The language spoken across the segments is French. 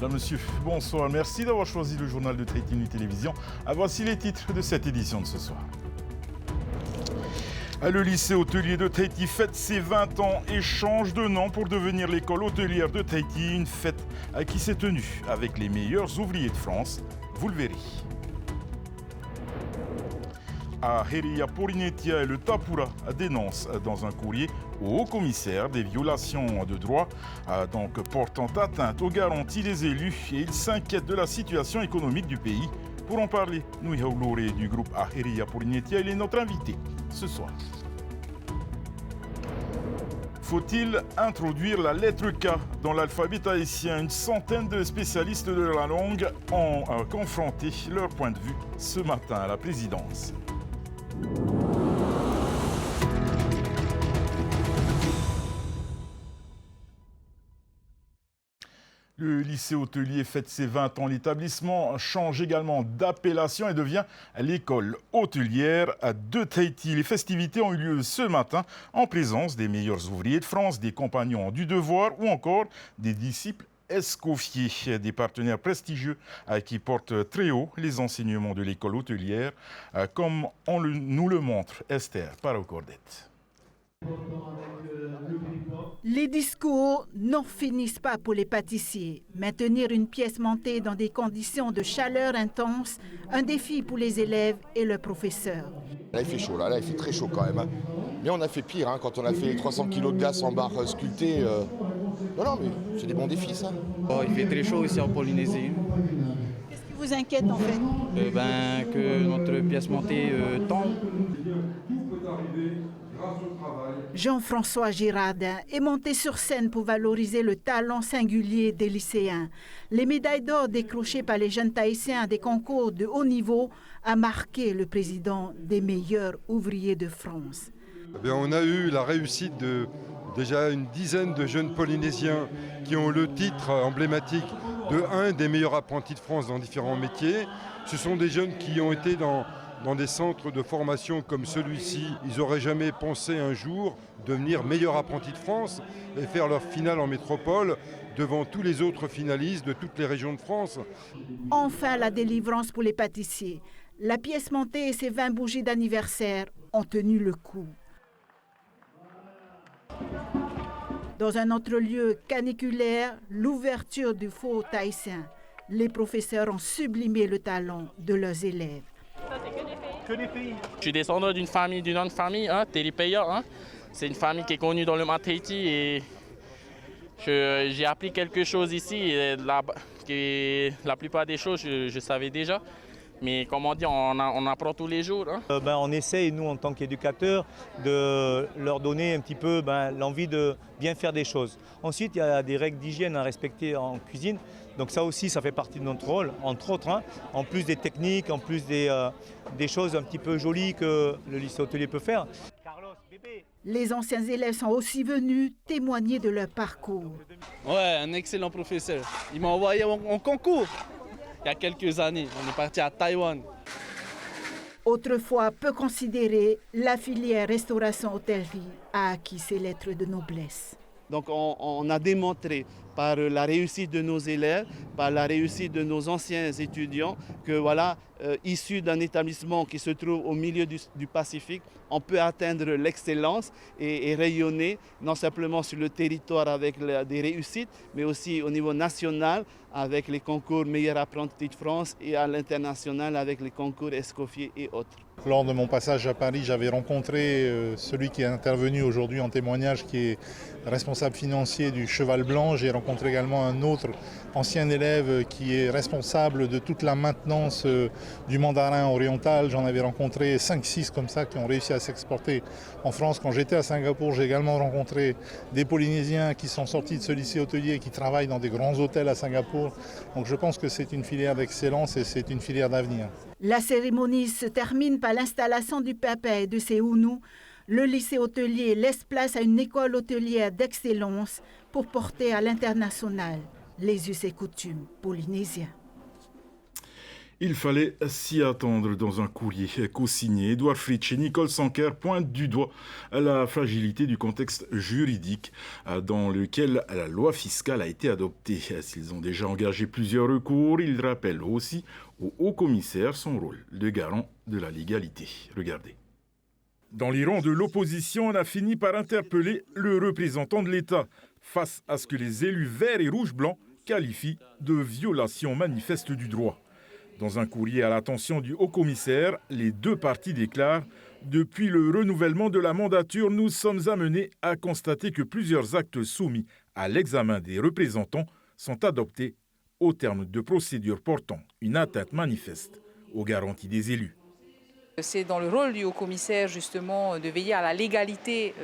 Mesdames, Messieurs, bonsoir. Merci d'avoir choisi le journal de Tahiti Nuit Télévision. Voici les titres de cette édition de ce soir. Le lycée hôtelier de Tahiti fête ses 20 ans et change de nom pour devenir l'école hôtelière de Tahiti. Une fête qui s'est tenue avec les meilleurs ouvriers de France. Vous le verrez. À Heria Porinetia et le Tapura dénoncent dans un courrier au haut-commissaire des violations de droits portant atteinte aux garanties des élus et ils s'inquiètent de la situation économique du pays. Pour en parler, Nui Haulore du groupe à Heria Porinetia, il est notre invité ce soir. Faut-il introduire la lettre K dans l'alphabet tahitien? Une centaine de spécialistes de la langue ont confronté leur point de vue ce matin à la présidence. Le lycée hôtelier fête ses 20 ans. L'établissement change également d'appellation et devient l'école hôtelière de Tahiti. Les festivités ont eu lieu ce matin en présence des meilleurs ouvriers de France, des compagnons du devoir ou encore des disciples Escoffier, des partenaires prestigieux qui portent très haut les enseignements de l'école hôtelière, comme nous le montre Esther Paracordette. Les discours n'en finissent pas pour les pâtissiers. Maintenir une pièce montée dans des conditions de chaleur intense, un défi pour les élèves et leurs professeurs. Là il fait chaud, là il fait très chaud quand même. Mais on a fait pire, quand on a fait 300 kg de glace en barre sculptée. Non, mais c'est des bons défis ça. Il fait très chaud ici en Polynésie. Qu'est-ce qui vous inquiète en fait? Que notre pièce montée tombe. Jean-François Girardin est monté sur scène pour valoriser le talent singulier des lycéens. Les médailles d'or décrochées par les jeunes Tahitiens à des concours de haut niveau a marqué le président des meilleurs ouvriers de France. On a eu la réussite de déjà une dizaine de jeunes Polynésiens qui ont le titre emblématique de un des meilleurs apprentis de France dans différents métiers. Ce sont des jeunes qui ont été dans des centres de formation comme celui-ci. Ils n'auraient jamais pensé un jour devenir meilleurs apprentis de France et faire leur finale en métropole devant tous les autres finalistes de toutes les régions de France. Enfin, la délivrance pour les pâtissiers. La pièce montée et ses 20 bougies d'anniversaire ont tenu le coup. Dans un autre lieu caniculaire, l'ouverture du faux tahitien. Les professeurs ont sublimé le talent de leurs élèves. Je suis descendant d'une autre famille, Telipeya. C'est une famille qui est connue dans le Tahiti et j'ai appris quelque chose ici. Et la plupart des choses, je savais déjà. Mais comme on dit, on apprend tous les jours. On essaye, nous, en tant qu'éducateurs, de leur donner un petit peu l'envie de bien faire des choses. Ensuite, il y a des règles d'hygiène à respecter en cuisine. Donc ça aussi, ça fait partie de notre rôle, entre autres. En plus des techniques, en plus des choses un petit peu jolies que le lycée hôtelier peut faire. Les anciens élèves sont aussi venus témoigner de leur parcours. Ouais, un excellent professeur. Il m'a envoyé en concours. Il y a quelques années, on est parti à Taïwan. Autrefois peu considérée, la filière restauration-hôtellerie a acquis ses lettres de noblesse. Donc on a démontré par la réussite de nos élèves, par la réussite de nos anciens étudiants, que issus d'un établissement qui se trouve au milieu du Pacifique, on peut atteindre l'excellence et rayonner non simplement sur le territoire avec des réussites, mais aussi au niveau national avec les concours meilleurs apprentis de France et à l'international avec les concours Escoffier et autres. Lors de mon passage à Paris, j'avais rencontré celui qui est intervenu aujourd'hui en témoignage, qui est responsable financier du Cheval Blanc. J'ai rencontré également un autre ancien élève qui est responsable de toute la maintenance du mandarin oriental. J'en avais rencontré 5-6 comme ça qui ont réussi à s'exporter en France. Quand j'étais à Singapour, j'ai également rencontré des Polynésiens qui sont sortis de ce lycée hôtelier et qui travaillent dans des grands hôtels à Singapour. Donc je pense que c'est une filière d'excellence et c'est une filière d'avenir. La cérémonie se termine par l'installation du papa et de ses Ounous. Le lycée hôtelier laisse place à une école hôtelière d'excellence pour porter à l'international les us et coutumes polynésiens. Il fallait s'y attendre. Dans un courrier co-signé, Edouard Fritsch et Nicole Sanker pointent du doigt la fragilité du contexte juridique dans lequel la loi fiscale a été adoptée. S'ils ont déjà engagé plusieurs recours, ils rappellent aussi au haut-commissaire son rôle de garant de la légalité. Regardez. Dans les rangs de l'opposition, on a fini par interpeller le représentant de l'État face à ce que les élus verts et rouge-blanc qualifient de violation manifeste du droit. Dans un courrier à l'attention du haut-commissaire, les deux partis déclarent « Depuis le renouvellement de la mandature, nous sommes amenés à constater que plusieurs actes soumis à l'examen des représentants sont adoptés au terme de procédures portant une atteinte manifeste aux garanties des élus. » C'est dans le rôle du haut-commissaire justement de veiller à la légalité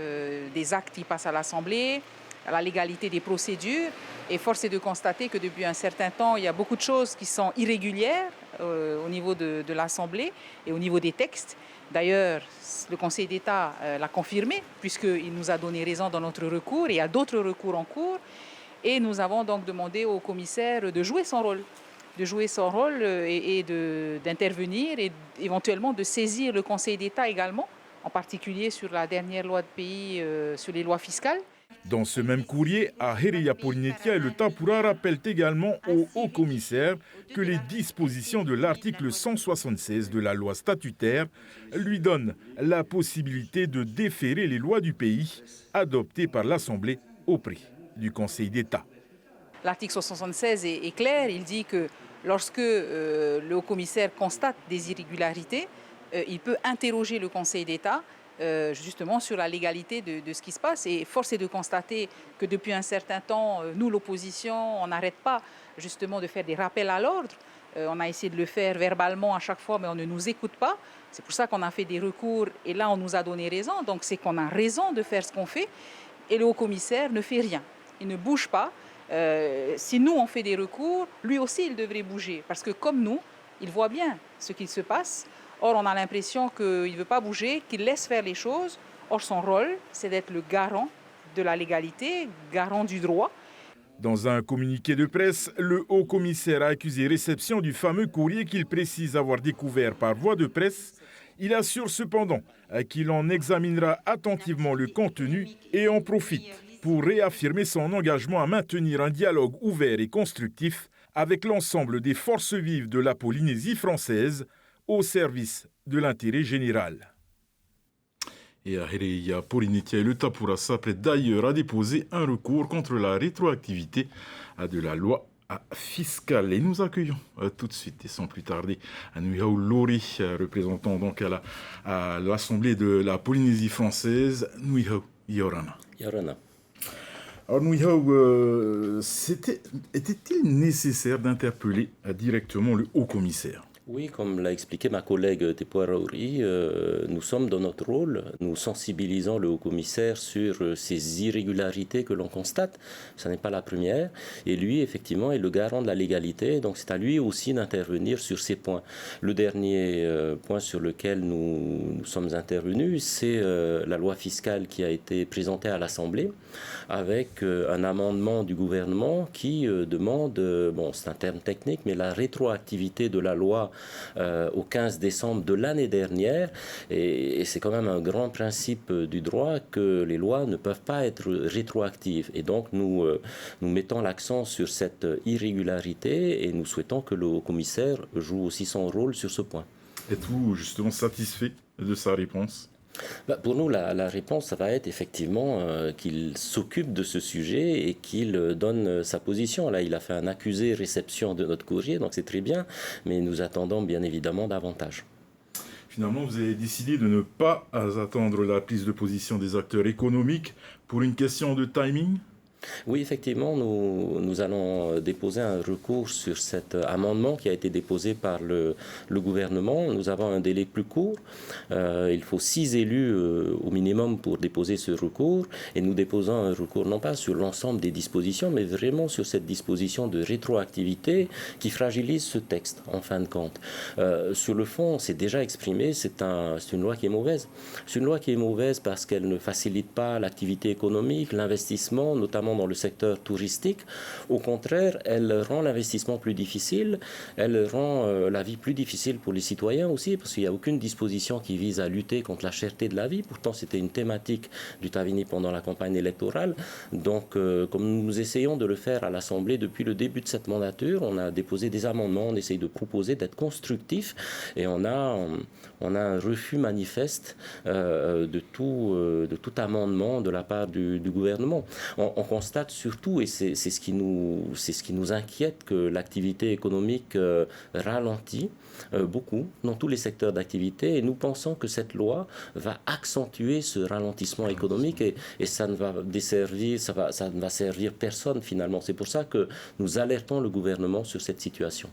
des actes qui passent à l'Assemblée, à la légalité des procédures. Et force est de constater que depuis un certain temps, il y a beaucoup de choses qui sont irrégulières au niveau de l'Assemblée et au niveau des textes. D'ailleurs, le Conseil d'État l'a confirmé puisqu'il nous a donné raison dans notre recours et il y a d'autres recours en cours. Et nous avons donc demandé au commissaire de jouer son rôle. Et d'intervenir et éventuellement de saisir le Conseil d'État également, en particulier sur la dernière loi de pays, sur les lois fiscales. Dans ce même courrier, Ahereya Polinetia et le Tapura rappellent également au haut-commissaire que les dispositions de l'article 176 de la loi statutaire lui donnent la possibilité de déférer les lois du pays adoptées par l'Assemblée auprès du Conseil d'État. L'article 176 est clair, il dit que lorsque le haut-commissaire constate des irrégularités, il peut interroger le Conseil d'État justement sur la légalité de ce qui se passe. Et force est de constater que depuis un certain temps, nous, l'opposition, on n'arrête pas justement de faire des rappels à l'ordre. On a essayé de le faire verbalement à chaque fois, mais on ne nous écoute pas. C'est pour ça qu'on a fait des recours et là, on nous a donné raison. Donc c'est qu'on a raison de faire ce qu'on fait et le haut-commissaire ne fait rien. Il ne bouge pas. Si nous, on fait des recours, lui aussi, il devrait bouger. Parce que comme nous, il voit bien ce qu'il se passe. Or, on a l'impression qu'il ne veut pas bouger, qu'il laisse faire les choses. Or, son rôle, c'est d'être le garant de la légalité, garant du droit. Dans un communiqué de presse, le haut-commissaire a accusé réception du fameux courrier qu'il précise avoir découvert par voie de presse. Il assure cependant qu'il en examinera attentivement le contenu et en profite pour réaffirmer son engagement à maintenir un dialogue ouvert et constructif avec l'ensemble des forces vives de la Polynésie française au service de l'intérêt général. Et Ahereya Polinetia et le Tapura s'apprêtent d'ailleurs à déposer un recours contre la rétroactivité de la loi fiscale. Et nous accueillons tout de suite et sans plus tarder Nuihau Lori, représentant donc à l'Assemblée de la Polynésie française. Nuihau Yorana. Yorana. Alors Nuihau, était-il nécessaire d'interpeller directement le haut-commissaire ? Oui, comme l'a expliqué ma collègue Te Puarauri, nous sommes dans notre rôle, nous sensibilisons le haut-commissaire sur ces irrégularités que l'on constate. Ce n'est pas la première. Et lui, effectivement, est le garant de la légalité, donc c'est à lui aussi d'intervenir sur ces points. Le dernier point sur lequel nous sommes intervenus, c'est la loi fiscale qui a été présentée à l'Assemblée avec un amendement du gouvernement qui demande, bon, c'est un terme technique, mais la rétroactivité de la loi au 15 décembre de l'année dernière. Et c'est quand même un grand principe du droit que les lois ne peuvent pas être rétroactives. Et donc nous mettons l'accent sur cette irrégularité et nous souhaitons que le haut-commissaire joue aussi son rôle sur ce point. Êtes-vous justement satisfait de sa réponse ? Pour nous, la réponse, ça va être effectivement qu'il s'occupe de ce sujet et qu'il donne sa position. Là, il a fait un accusé-réception de notre courrier, donc c'est très bien, mais nous attendons bien évidemment davantage. Finalement, vous avez décidé de ne pas attendre la prise de position des acteurs économiques pour une question de timing ? Oui, effectivement, nous allons déposer un recours sur cet amendement qui a été déposé par le gouvernement. Nous avons un délai plus court. Il faut 6 élus au minimum pour déposer ce recours. Et nous déposons un recours non pas sur l'ensemble des dispositions, mais vraiment sur cette disposition de rétroactivité qui fragilise ce texte, en fin de compte. Sur le fond, c'est déjà exprimé, c'est une loi qui est mauvaise. C'est une loi qui est mauvaise parce qu'elle ne facilite pas l'activité économique, l'investissement, notamment notamment dans le secteur touristique. Au contraire, elle rend l'investissement plus difficile, elle rend la vie plus difficile pour les citoyens aussi, parce qu'il n'y a aucune disposition qui vise à lutter contre la cherté de la vie. Pourtant, c'était une thématique du Tavini pendant la campagne électorale. Donc, comme nous essayons de le faire à l'Assemblée depuis le début de cette mandature, on a déposé des amendements, on essaye de proposer d'être constructif, et on a un refus manifeste de tout amendement de la part du gouvernement. On constate surtout, et c'est ce qui nous inquiète, que l'activité économique ralentit beaucoup dans tous les secteurs d'activité, et nous pensons que cette loi va accentuer ce ralentissement économique, et ça ne va servir personne finalement. C'est pour ça que nous alertons le gouvernement sur cette situation.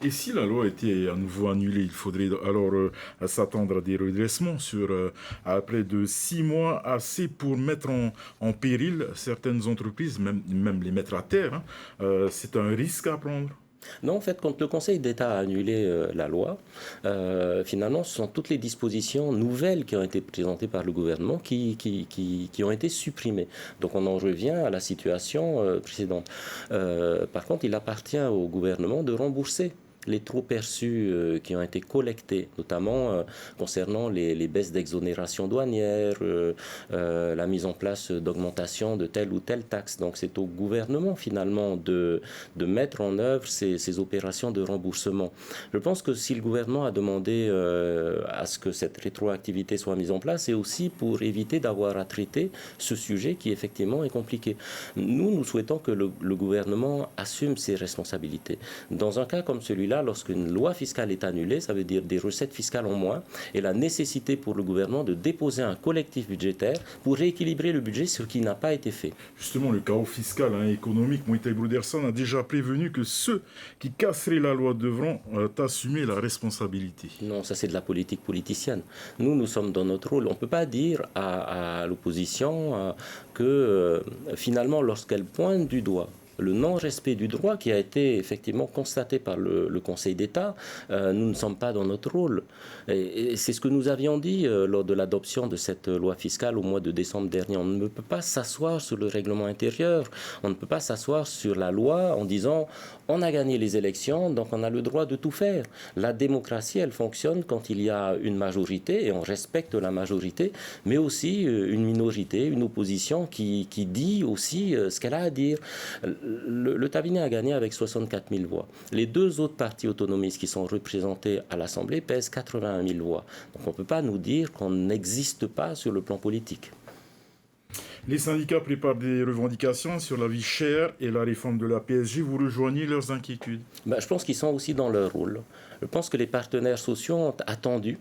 Et si la loi était à nouveau annulée, il faudrait alors s'attendre à des redressements après de 6 mois, assez pour mettre en péril certaines entreprises, même les mettre à terre. C'est un risque à prendre. Non, en fait, quand le Conseil d'État a annulé la loi, finalement, ce sont toutes les dispositions nouvelles qui ont été présentées par le gouvernement qui ont été supprimées. Donc on en revient à la situation précédente. Par contre, il appartient au gouvernement de rembourser les trop perçus qui ont été collectés, notamment concernant les baisses d'exonération douanière, la mise en place d'augmentation de telle ou telle taxe. Donc c'est au gouvernement finalement de mettre en œuvre ces opérations de remboursement. Je pense que si le gouvernement a demandé à ce que cette rétroactivité soit mise en place, c'est aussi pour éviter d'avoir à traiter ce sujet qui effectivement est compliqué. Nous souhaitons que le gouvernement assume ses responsabilités. Dans un cas comme celui-là, lorsqu'une loi fiscale est annulée, ça veut dire des recettes fiscales en moins et la nécessité pour le gouvernement de déposer un collectif budgétaire pour rééquilibrer le budget, ce qui n'a pas été fait. Justement, le chaos fiscal économique, Moïtaï Broderson a déjà prévenu que ceux qui casseraient la loi devront assumer la responsabilité. Non, ça c'est de la politique politicienne. Nous sommes dans notre rôle. On ne peut pas dire à l'opposition que finalement, lorsqu'elle pointe du doigt le non-respect du droit qui a été effectivement constaté par le Conseil d'État, nous ne sommes pas dans notre rôle. Et c'est ce que nous avions dit lors de l'adoption de cette loi fiscale au mois de décembre dernier. On ne peut pas s'asseoir sur le règlement intérieur, on ne peut pas s'asseoir sur la loi en disant on a gagné les élections, donc on a le droit de tout faire. La démocratie, elle fonctionne quand il y a une majorité, et on respecte la majorité, mais aussi une minorité, une opposition qui dit aussi ce qu'elle a à dire. Le Tavini a gagné avec 64 000 voix. Les deux autres partis autonomistes qui sont représentés à l'Assemblée pèsent 81 000 voix. Donc on ne peut pas nous dire qu'on n'existe pas sur le plan politique. Les syndicats préparent des revendications sur la vie chère et la réforme de la PSG. Vous rejoignez leurs inquiétudes? Je pense qu'ils sont aussi dans leur rôle. Je pense que les partenaires sociaux ont attendu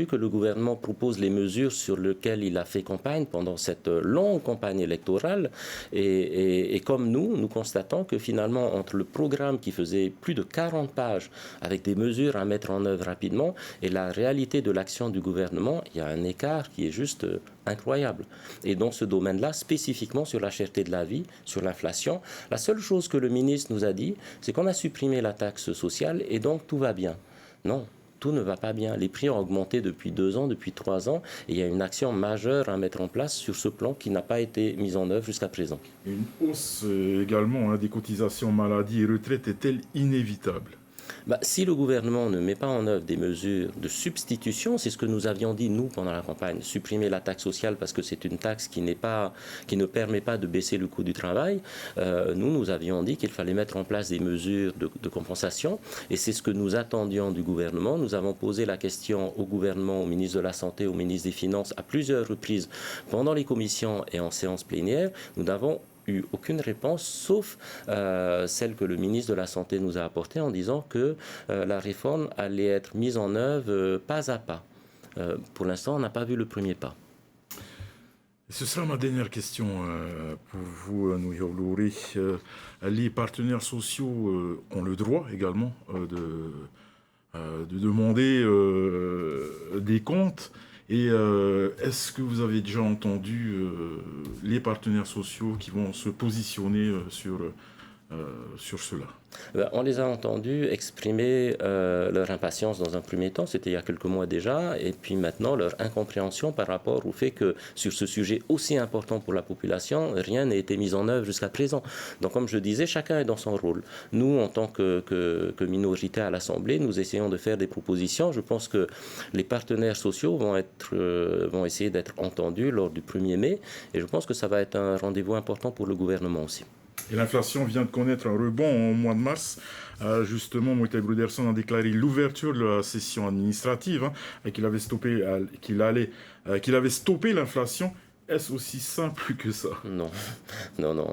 que le gouvernement propose les mesures sur lesquelles il a fait campagne pendant cette longue campagne électorale. Et comme nous constatons que finalement, entre le programme qui faisait plus de 40 pages avec des mesures à mettre en œuvre rapidement et la réalité de l'action du gouvernement, il y a un écart qui est juste incroyable. Et dans ce domaine-là, spécifiquement sur la cherté de la vie, sur l'inflation, la seule chose que le ministre nous a dit, c'est qu'on a supprimé la taxe sociale et donc tout va bien. Non. Tout ne va pas bien. Les prix ont augmenté depuis 2 ans, depuis 3 ans, et il y a une action majeure à mettre en place sur ce plan qui n'a pas été mise en œuvre jusqu'à présent. Une hausse également des cotisations maladie et retraite est-elle inévitable? Si le gouvernement ne met pas en œuvre des mesures de substitution, c'est ce que nous avions dit, nous, pendant la campagne, supprimer la taxe sociale parce que c'est une taxe qui ne permet pas de baisser le coût du travail. Nous avions dit qu'il fallait mettre en place des mesures de compensation et c'est ce que nous attendions du gouvernement. Nous avons posé la question au gouvernement, au ministre de la Santé, au ministre des Finances à plusieurs reprises pendant les commissions et en séance plénière. Nous n'avons eu aucune réponse, sauf celle que le ministre de la Santé nous a apportée en disant que la réforme allait être mise en œuvre pas à pas. Pour l'instant, on n'a pas vu le premier pas. Ce sera ma dernière question pour vous, Nouhi Olouré. Les partenaires sociaux ont le droit également de demander des comptes. Et est-ce que vous avez déjà entendu les partenaires sociaux qui vont se positionner sur sur cela? On les a entendus exprimer leur impatience dans un premier temps, c'était il y a quelques mois déjà, et puis maintenant leur incompréhension par rapport au fait que sur ce sujet aussi important pour la population, rien n'a été mis en œuvre jusqu'à présent. Donc comme je disais, chacun est dans son rôle. Nous, en tant que minorité à l'Assemblée, nous essayons de faire des propositions. Je pense que les partenaires sociaux vont essayer d'être entendus lors du 1er mai, et je pense que ça va être un rendez-vous important pour le gouvernement aussi. Et l'inflation vient de connaître un rebond au mois de mars. Justement, Moïta Broderson a déclaré l'ouverture de la session administrative et qu'il avait stoppé l'inflation. Est-ce aussi simple que ça? Non.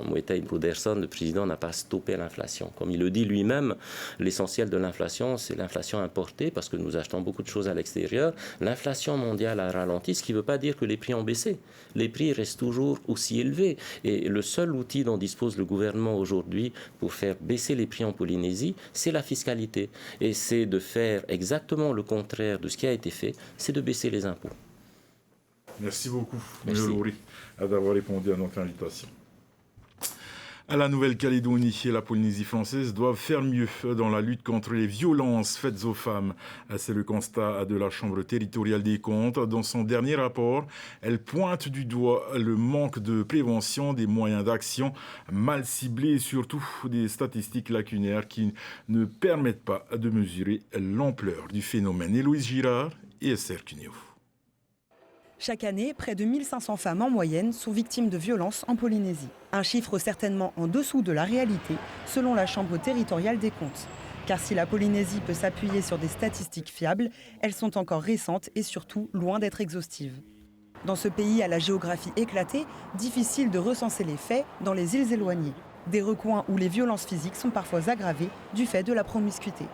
Moïta Broderson, le président, n'a pas stoppé l'inflation. Comme il le dit lui-même, l'essentiel de l'inflation, c'est l'inflation importée, parce que nous achetons beaucoup de choses à l'extérieur. L'inflation mondiale a ralenti, ce qui ne veut pas dire que les prix ont baissé. Les prix restent toujours aussi élevés. Et le seul outil dont dispose le gouvernement aujourd'hui pour faire baisser les prix en Polynésie, c'est la fiscalité. Et c'est de faire exactement le contraire de ce qui a été fait, c'est de baisser les impôts. Merci beaucoup, Nolori, d'avoir répondu à notre invitation. La Nouvelle-Calédonie et la Polynésie française doivent faire mieux dans la lutte contre les violences faites aux femmes. C'est le constat de la Chambre territoriale des comptes. Dans son dernier rapport, elle pointe du doigt le manque de prévention, des moyens d'action mal ciblés et surtout des statistiques lacunaires qui ne permettent pas de mesurer l'ampleur du phénomène. Héloïse Girard et Esther Cuneo. Chaque année, près de 1500 femmes en moyenne sont victimes de violences en Polynésie. Un chiffre certainement en dessous de la réalité, selon la Chambre territoriale des comptes. Car si la Polynésie peut s'appuyer sur des statistiques fiables, elles sont encore récentes et surtout loin d'être exhaustives. Dans ce pays à la géographie éclatée, difficile de recenser les faits dans les îles éloignées. Des recoins où les violences physiques sont parfois aggravées du fait de la promiscuité.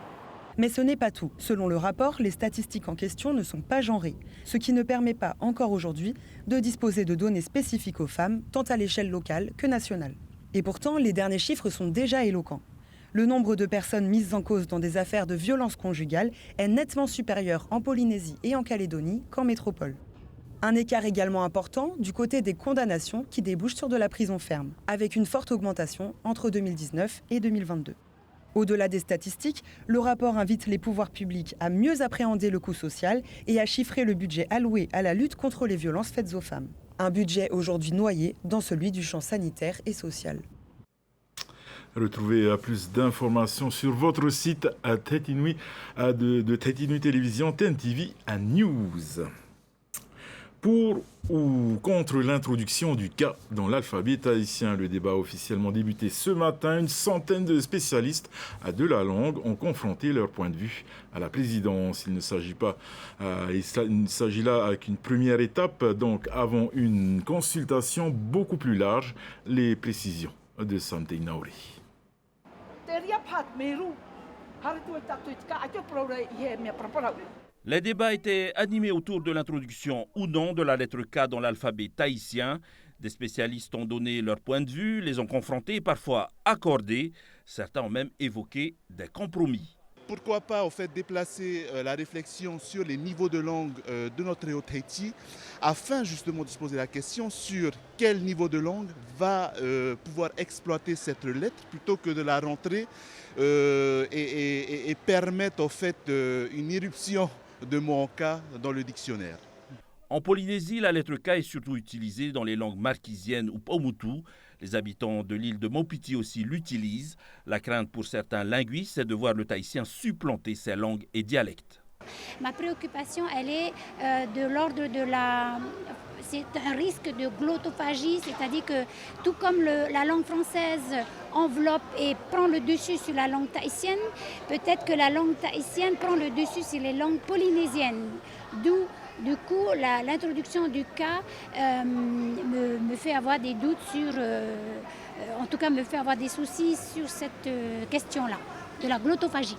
Mais ce n'est pas tout. Selon le rapport, les statistiques en question ne sont pas genrées, ce qui ne permet pas encore aujourd'hui de disposer de données spécifiques aux femmes, tant à l'échelle locale que nationale. Et pourtant, les derniers chiffres sont déjà éloquents. Le nombre de personnes mises en cause dans des affaires de violence conjugale est nettement supérieur en Polynésie et en Calédonie qu'en métropole. Un écart également important du côté des condamnations qui débouchent sur de la prison ferme, avec une forte augmentation entre 2019 et 2022. Au-delà des statistiques, le rapport invite les pouvoirs publics à mieux appréhender le coût social et à chiffrer le budget alloué à la lutte contre les violences faites aux femmes. Un budget aujourd'hui noyé dans celui du champ sanitaire et social. Retrouvez plus d'informations sur votre site à Tête Inouï de Tête Inouï Télévision, TNTV à News. Pour ou contre l'introduction du K dans l'alphabet tahitien, le débat a officiellement débuté ce matin. Une centaine de spécialistes de la langue ont confronté leur point de vue à la présidence. Il ne s'agit là qu'une première étape, donc avant une consultation beaucoup plus large. Les précisions de Santé Nauri. Les débats étaient animés autour de l'introduction ou non de la lettre K dans l'alphabet tahitien. Des spécialistes ont donné leur point de vue, les ont confrontés et parfois accordés. Certains ont même évoqué des compromis. Pourquoi pas déplacer la réflexion sur les niveaux de langue de notre Tahiti afin justement de se poser la question sur quel niveau de langue va pouvoir exploiter cette lettre plutôt que de la rentrer et permettre une irruption de mots en K dans le dictionnaire. En Polynésie, la lettre K est surtout utilisée dans les langues marquisiennes ou Paumotu. Les habitants de l'île de Maupiti aussi l'utilisent. La crainte pour certains linguistes, c'est de voir le tahitien supplanter ses langues et dialectes. Ma préoccupation, elle est de l'ordre de la... C'est un risque de glottophagie, c'est-à-dire que tout comme la langue française enveloppe et prend le dessus sur la langue tahitienne, peut-être que la langue tahitienne prend le dessus sur les langues polynésiennes. D'où, du coup, l'introduction du K me fait avoir des doutes sur... en tout cas, me fait avoir des soucis sur cette question-là, de la glottophagie.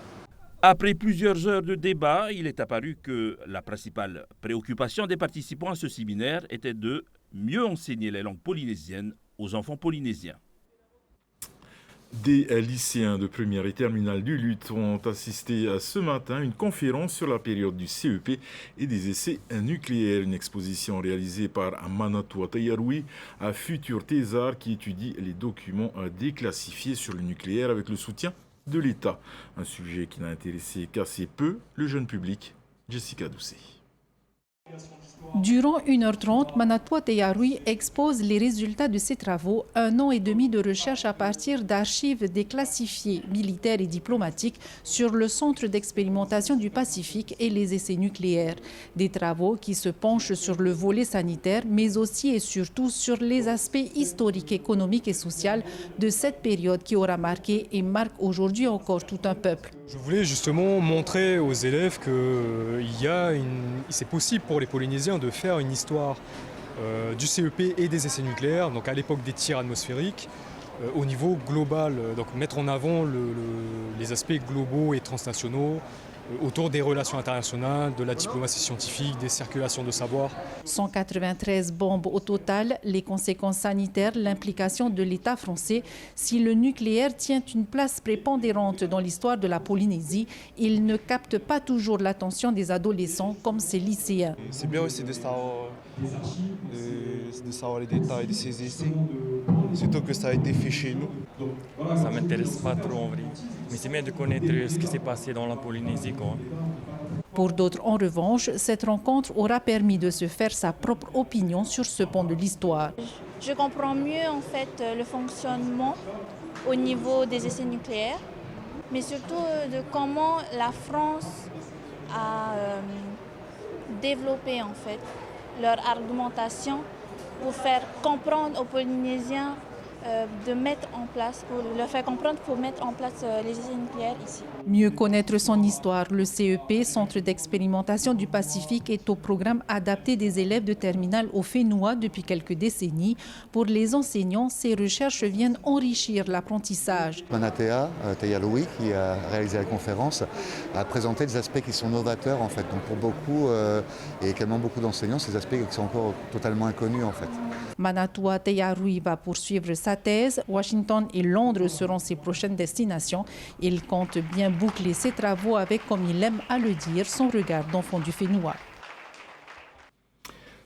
Après plusieurs heures de débat, il est apparu que la principale préoccupation des participants à ce séminaire était de mieux enseigner les langues polynésiennes aux enfants polynésiens. Des lycéens de première et terminale du LUT ont assisté ce matin à une conférence sur la période du CEP et des essais nucléaires. Une exposition réalisée par Manatou Tayaroui, un futur thésard qui étudie les documents déclassifiés sur le nucléaire avec le soutien de l'État. Un sujet qui n'a intéressé qu'assez peu le jeune public. Jessica Doucet. Durant 1h30, Manatou Tayaroui expose les résultats de ses travaux, 1 an et demi de recherche à partir d'archives déclassifiées militaires et diplomatiques sur le Centre d'expérimentation du Pacifique et les essais nucléaires. Des travaux qui se penchent sur le volet sanitaire, mais aussi et surtout sur les aspects historiques, économiques et sociaux de cette période qui aura marqué et marque aujourd'hui encore tout un peuple. Je voulais justement montrer aux élèves que c'est possible pour les Polynésiens de faire une histoire du CEP et des essais nucléaires, donc à l'époque des tirs atmosphériques, au niveau global, donc mettre en avant les aspects globaux et transnationaux autour des relations internationales, de la diplomatie scientifique, des circulations de savoir. 193 bombes au total, les conséquences sanitaires, l'implication de l'État français. Si le nucléaire tient une place prépondérante dans l'histoire de la Polynésie, il ne capte pas toujours l'attention des adolescents comme ces lycéens. C'est bien aussi de savoir les détails de ces essais, surtout que ça a été fait chez nous. Ça ne m'intéresse pas trop en vrai, mais c'est bien de connaître ce qui s'est passé dans la Polynésie. Pour d'autres, en revanche, cette rencontre aura permis de se faire sa propre opinion sur ce pan de l'histoire. Je comprends mieux en fait le fonctionnement au niveau des essais nucléaires, mais surtout de comment la France a développé en fait leur argumentation pour faire comprendre aux Polynésiens de mettre en place, pour leur faire comprendre pour mettre en place les essais nucléaires ici. Mieux connaître son histoire, le CEP, Centre d'expérimentation du Pacifique, est au programme adapté des élèves de terminale au Fénois depuis quelques décennies. Pour les enseignants, ces recherches viennent enrichir l'apprentissage. Manatou Tayaroui, qui a réalisé la conférence, a présenté des aspects qui sont novateurs en fait. Donc pour beaucoup et également beaucoup d'enseignants, ces aspects qui sont encore totalement inconnus en fait. Manatou Tayaroui va poursuivre sa thèse. Washington et Londres seront ses prochaines destinations. Il compte bien boucler ses travaux avec, comme il aime à le dire, son regard d'enfant du Fénois.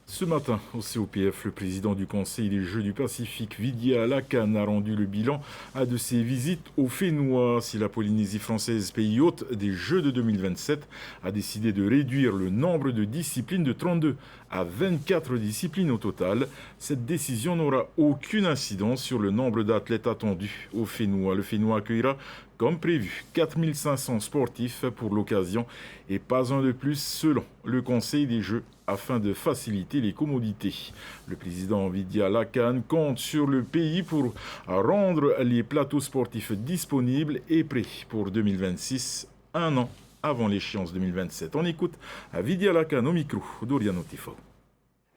Ce matin, au COPF, le président du Conseil des Jeux du Pacifique, Vidya Lakan, a rendu le bilan de ses visites au Fénois. Si la Polynésie française, pays hôte des Jeux de 2027, a décidé de réduire le nombre de disciplines de 32 à 24 disciplines au total, cette décision n'aura aucune incidence sur le nombre d'athlètes attendus au Fénois. Le Fénois accueillera, comme prévu, 4500 sportifs pour l'occasion et pas un de plus selon le Conseil des Jeux afin de faciliter les commodités. Le président Vidya Lakan compte sur le pays pour rendre les plateaux sportifs disponibles et prêts pour 2026, un an avant l'échéance 2027. On écoute Vidya Lakan au micro d'Oriano Tifo.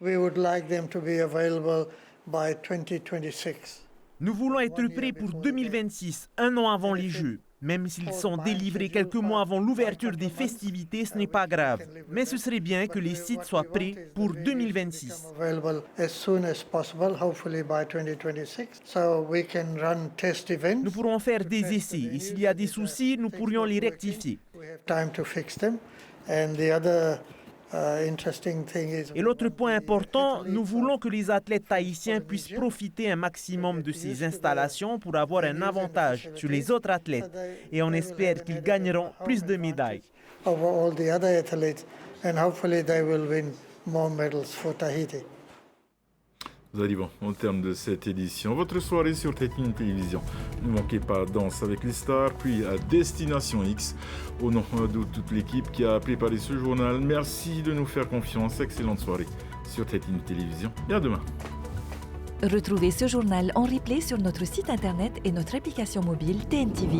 We would like them to be available by 2026. Nous voulons être prêts pour 2026, un an avant les Jeux. Même s'ils sont délivrés quelques mois avant l'ouverture des festivités, ce n'est pas grave. Mais ce serait bien que les sites soient prêts pour 2026. Nous pourrons faire des essais et s'il y a des soucis, nous pourrions les rectifier. Et l'autre point important, nous voulons que les athlètes tahitiens puissent profiter un maximum de ces installations pour avoir un avantage sur les autres athlètes. Et on espère qu'ils gagneront plus de médailles. Nous arrivons au terme de cette édition. Votre soirée sur Tahiti Télévision. Ne manquez pas Danse avec les stars, puis à Destination X. Au nom de toute l'équipe qui a préparé ce journal, merci de nous faire confiance. Excellente soirée sur Tahiti Télévision et à demain. Retrouvez ce journal en replay sur notre site internet et notre application mobile TNTV.